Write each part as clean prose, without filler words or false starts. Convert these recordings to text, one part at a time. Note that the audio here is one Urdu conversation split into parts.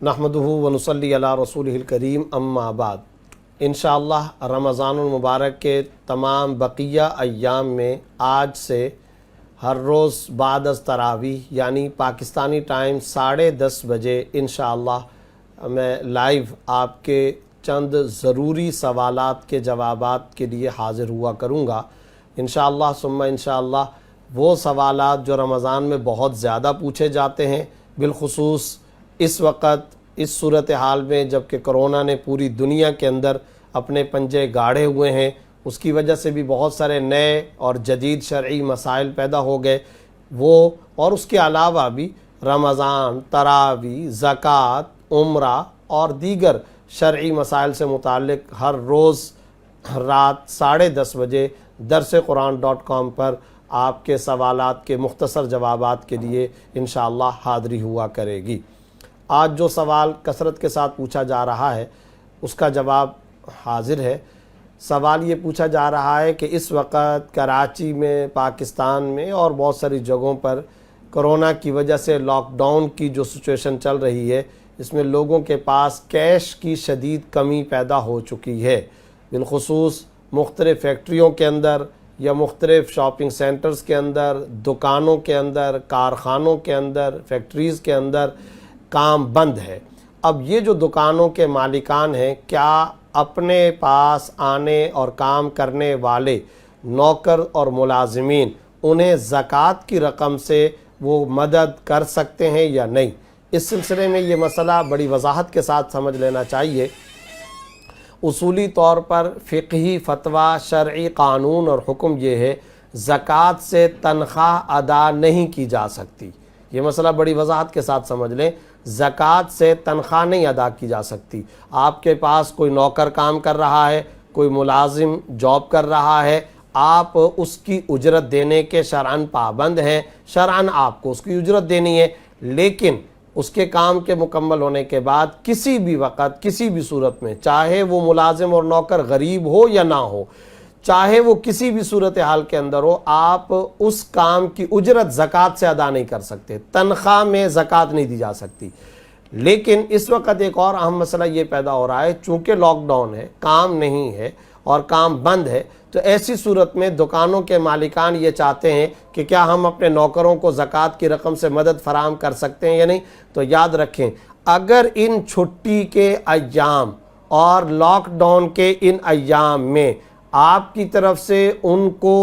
نحمدہ ونصلی علی رسولہ الکریم اما بعد۔ انشاءاللہ رمضان المبارک کے تمام بقیہ ایام میں آج سے ہر روز بعد از تراویح یعنی پاکستانی ٹائم 10:30 بجے انشاءاللہ میں لائیو آپ کے چند ضروری سوالات کے جوابات کے لیے حاضر ہوا کروں گا انشاءاللہ ثم انشاءاللہ۔ وہ سوالات جو رمضان میں بہت زیادہ پوچھے جاتے ہیں، بالخصوص اس وقت اس صورتحال میں جب کہ کرونا نے پوری دنیا کے اندر اپنے پنجے گاڑے ہوئے ہیں، اس کی وجہ سے بھی بہت سارے نئے اور جدید شرعی مسائل پیدا ہو گئے، وہ اور اس کے علاوہ بھی رمضان، تراویح، زکوٰۃ، عمرہ اور دیگر شرعی مسائل سے متعلق ہر روز رات 10:30 بجے درسقرآن.com پر آپ کے سوالات کے مختصر جوابات کے لیے انشاءاللہ حاضری ہوا کرے گی۔ آج جو سوال کثرت کے ساتھ پوچھا جا رہا ہے اس کا جواب حاضر ہے۔ سوال یہ پوچھا جا رہا ہے کہ اس وقت کراچی میں، پاکستان میں اور بہت ساری جگہوں پر کرونا کی وجہ سے لاک ڈاؤن کی جو سچویشن چل رہی ہے، اس میں لوگوں کے پاس کیش کی شدید کمی پیدا ہو چکی ہے، بالخصوص مختلف فیکٹریوں کے اندر یا مختلف شاپنگ سینٹرز کے اندر، دکانوں کے اندر، کارخانوں کے اندر، فیکٹریز کے اندر کام بند ہے۔ اب یہ جو دکانوں کے مالکان ہیں، کیا اپنے پاس آنے اور کام کرنے والے نوکر اور ملازمین انہیں زکوٰۃ کی رقم سے وہ مدد کر سکتے ہیں یا نہیں؟ اس سلسلے میں یہ مسئلہ بڑی وضاحت کے ساتھ سمجھ لینا چاہیے۔ اصولی طور پر فقہی فتویٰ، شرعی قانون اور حکم یہ ہے، زکوٰۃ سے تنخواہ ادا نہیں کی جا سکتی۔ یہ مسئلہ بڑی وضاحت کے ساتھ سمجھ لیں، زکوٰۃ سے تنخواہ نہیں ادا کی جا سکتی۔ آپ کے پاس کوئی نوکر کام کر رہا ہے، کوئی ملازم جاب کر رہا ہے، آپ اس کی اجرت دینے کے شرعاً پابند ہیں، شرعاً آپ کو اس کی اجرت دینی ہے، لیکن اس کے کام کے مکمل ہونے کے بعد کسی بھی وقت، کسی بھی صورت میں، چاہے وہ ملازم اور نوکر غریب ہو یا نہ ہو، چاہے وہ کسی بھی صورتحال کے اندر ہو، آپ اس کام کی اجرت زکوٰۃ سے ادا نہیں کر سکتے، تنخواہ میں زکوٰۃ نہیں دی جا سکتی۔ لیکن اس وقت ایک اور اہم مسئلہ یہ پیدا ہو رہا ہے، چونکہ لاک ڈاؤن ہے، کام نہیں ہے اور کام بند ہے، تو ایسی صورت میں دکانوں کے مالکان یہ چاہتے ہیں کہ کیا ہم اپنے نوکروں کو زکوٰۃ کی رقم سے مدد فراہم کر سکتے ہیں یا نہیں؟ تو یاد رکھیں، اگر ان چھٹی کے ایام اور لاک ڈاؤن کے ان ایام میں آپ کی طرف سے ان کو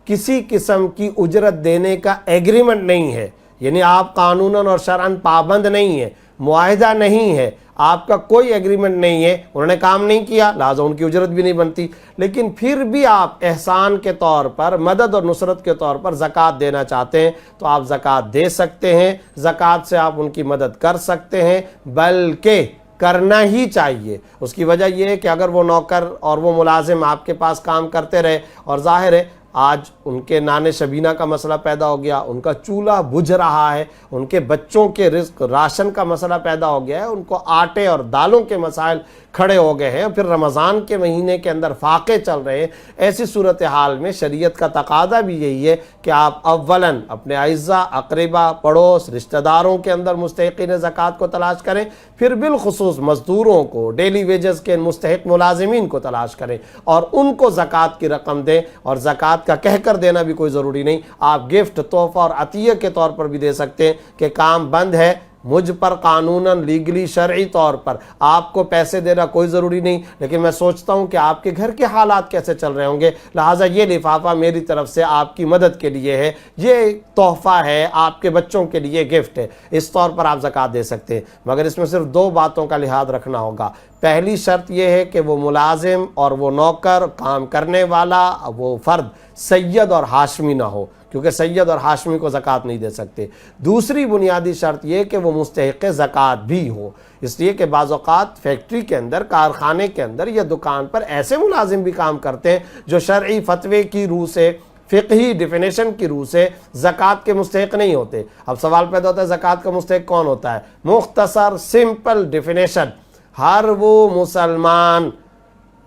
کسی قسم کی اجرت دینے کا ایگریمنٹ نہیں ہے، یعنی آپ قانوناً اور شرعاً پابند نہیں ہیں، معاہدہ نہیں ہے، آپ کا کوئی ایگریمنٹ نہیں ہے، انہوں نے کام نہیں کیا، لہٰذا ان کی اجرت بھی نہیں بنتی، لیکن پھر بھی آپ احسان کے طور پر، مدد اور نصرت کے طور پر زکوٰۃ دینا چاہتے ہیں تو آپ زکوٰۃ دے سکتے ہیں، زکوٰۃ سے آپ ان کی مدد کر سکتے ہیں، بلکہ کرنا ہی چاہیے۔ اس کی وجہ یہ ہے کہ اگر وہ نوکر اور وہ ملازم آپ کے پاس کام کرتے رہے اور ظاہر ہے آج ان کے نان شبینہ کا مسئلہ پیدا ہو گیا، ان کا چولہا بجھ رہا ہے، ان کے بچوں کے رزق راشن کا مسئلہ پیدا ہو گیا ہے، ان کو آٹے اور دالوں کے مسائل کھڑے ہو گئے ہیں، پھر رمضان کے مہینے کے اندر فاقے چل رہے ہیں، ایسی صورتحال میں شریعت کا تقاضا بھی یہی ہے کہ آپ اولاً اپنے اعزا، اقربا، پڑوس، رشتہ داروں کے اندر مستحقین زکوٰۃ کو تلاش کریں، پھر بالخصوص مزدوروں کو، ڈیلی ویجز کے مستحق ملازمین کو تلاش کریں اور ان کو زکوٰۃ کی رقم دیں، اور زکوٰۃ کا کہہ کر دینا بھی کوئی ضروری نہیں، آپ گفٹ، تحفہ اور عطیہ کے طور پر بھی دے سکتے ہیں کہ کام بند ہے، مجھ پر قانوناً، لیگلی، شرعی طور پر آپ کو پیسے دینا کوئی ضروری نہیں، لیکن میں سوچتا ہوں کہ آپ کے گھر کے حالات کیسے چل رہے ہوں گے، لہٰذا یہ لفافہ میری طرف سے آپ کی مدد کے لیے ہے، یہ تحفہ ہے، آپ کے بچوں کے لیے گفٹ ہے، اس طور پر آپ زکوٰۃ دے سکتے ہیں، مگر اس میں صرف 2 باتوں کا لحاظ رکھنا ہوگا۔ پہلی شرط یہ ہے کہ وہ ملازم اور وہ نوکر، کام کرنے والا وہ فرد سید اور ہاشمی نہ ہو، کیونکہ سید اور ہاشمی کو زکوٰۃ نہیں دے سکتے۔ دوسری بنیادی شرط یہ کہ وہ مستحق زکوٰۃ بھی ہو، اس لیے کہ بعض اوقات فیکٹری کے اندر، کارخانے کے اندر یا دکان پر ایسے ملازم بھی کام کرتے ہیں جو شرعی فتوے کی روح سے، فقہی ڈیفینیشن کی روح سے زکوٰۃ کے مستحق نہیں ہوتے۔ اب سوال پیدا ہوتا ہے زکوٰۃ کا مستحق کون ہوتا ہے؟ مختصر سمپل ڈیفینیشن، ہر وہ مسلمان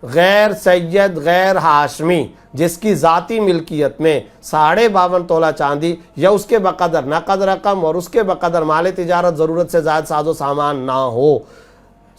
غیر سید غیر ہاشمی جس کی ذاتی ملکیت میں 52.5 تولہ چاندی یا اس کے بقدر نقد رقم اور اس کے بقدر مال تجارت ضرورت سے زائد ساز و سامان نہ ہو،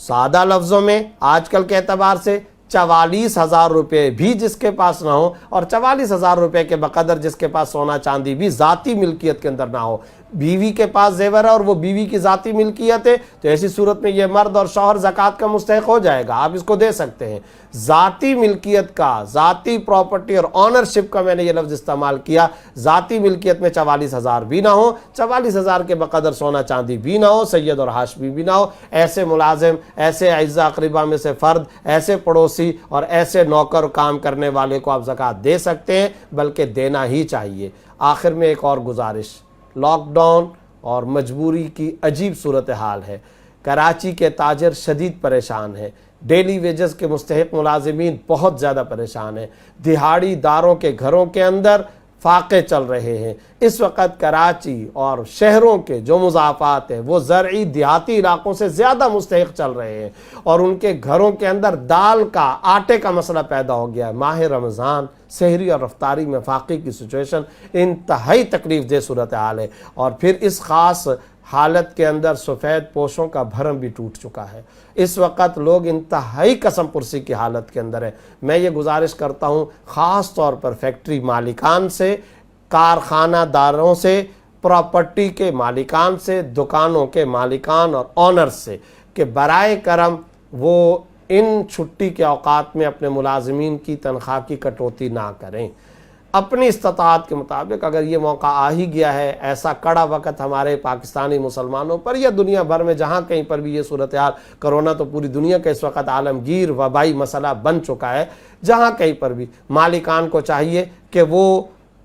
سادہ لفظوں میں آج کل کے اعتبار سے 44,000 روپے بھی جس کے پاس نہ ہو اور 44,000 روپے کے بقدر جس کے پاس سونا چاندی بھی ذاتی ملکیت کے اندر نہ ہو، بیوی کے پاس زیور ہے اور وہ بیوی کی ذاتی ملکیت ہے، تو ایسی صورت میں یہ مرد اور شوہر زکوٰۃ کا مستحق ہو جائے گا، آپ اس کو دے سکتے ہیں۔ ذاتی ملکیت کا، ذاتی پراپرٹی اور آنرشپ کا میں نے یہ لفظ استعمال کیا، ذاتی ملکیت میں 44,000 بھی نہ ہو، 44,000 کے بقدر سونا چاندی بھی نہ ہو، سید اور ہاشمی بھی نہ ہو، ایسے ملازم، ایسے اعزا اقربا میں سے فرد، ایسے پڑوسی اور ایسے نوکر کام کرنے والے کو آپ زکوٰۃ دے سکتے ہیں، بلکہ دینا ہی چاہیے۔ آخر میں ایک اور گزارش، لاک ڈاؤن اور مجبوری کی عجیب صورتحال ہے، کراچی کے تاجر شدید پریشان ہیں، ڈیلی ویجز کے مستحق ملازمین بہت زیادہ پریشان ہیں، دہاڑی داروں کے گھروں کے اندر فاقے چل رہے ہیں۔ اس وقت کراچی اور شہروں کے جو مضافات ہیں وہ زرعی دیہاتی علاقوں سے زیادہ مستحق چل رہے ہیں، اور ان کے گھروں کے اندر دال کا، آٹے کا مسئلہ پیدا ہو گیا ہے۔ ماہ رمضان، سحری اور رفتاری میں فاقے کی سچویشن انتہائی تکلیف دہ صورتحال ہے، اور پھر اس خاص حالت کے اندر سفید پوشوں کا بھرم بھی ٹوٹ چکا ہے۔ اس وقت لوگ انتہائی قسم پرسی کی حالت کے اندر ہے۔ میں یہ گزارش کرتا ہوں خاص طور پر فیکٹری مالکان سے، کارخانہ داروں سے، پراپرٹی کے مالکان سے، دکانوں کے مالکان اور آنرز سے کہ برائے کرم وہ ان چھٹی کے اوقات میں اپنے ملازمین کی تنخواہ کی کٹوتی نہ کریں۔ اپنی استطاعت کے مطابق اگر یہ موقع آ ہی گیا ہے، ایسا کڑا وقت ہمارے پاکستانی مسلمانوں پر یا دنیا بھر میں جہاں کہیں پر بھی یہ صورتحال، کرونا تو پوری دنیا کا اس وقت عالمگیر وبائی مسئلہ بن چکا ہے، جہاں کہیں پر بھی مالکان کو چاہیے کہ وہ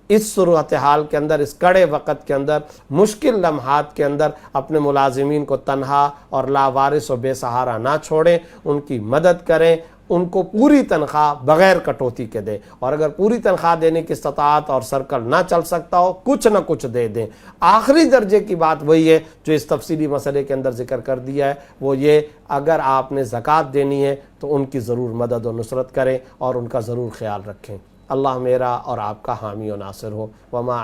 اس صورتحال کے اندر، اس کڑے وقت کے اندر، مشکل لمحات کے اندر اپنے ملازمین کو تنہا اور لاوارث و بے سہارا نہ چھوڑیں، ان کی مدد کریں، ان کو پوری تنخواہ بغیر کٹوتی کے دیں، اور اگر پوری تنخواہ دینے کی استطاعت اور سرکل نہ چل سکتا ہو کچھ نہ کچھ دے دیں۔ آخری درجے کی بات وہی ہے جو اس تفصیلی مسئلے کے اندر ذکر کر دیا ہے، وہ یہ اگر آپ نے زکوٰۃ دینی ہے تو ان کی ضرور مدد و نصرت کریں اور ان کا ضرور خیال رکھیں۔ اللہ میرا اور آپ کا حامی و ناصر ہو۔ وما